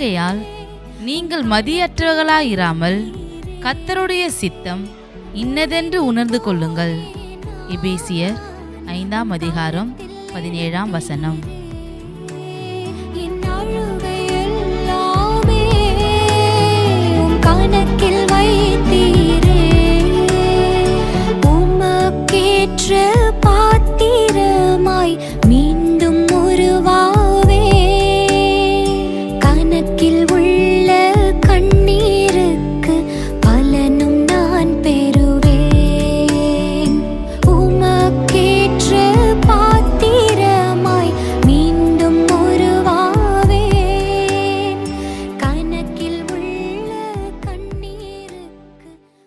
ஆகையால் நீங்கள் மதியற்றவர்களாயிராமல் கர்த்தருடைய சித்தம் இன்னதென்று உணர்ந்து கொள்ளுங்கள். எபேசியர் 5 அதிகாரம் 17 வசனம்.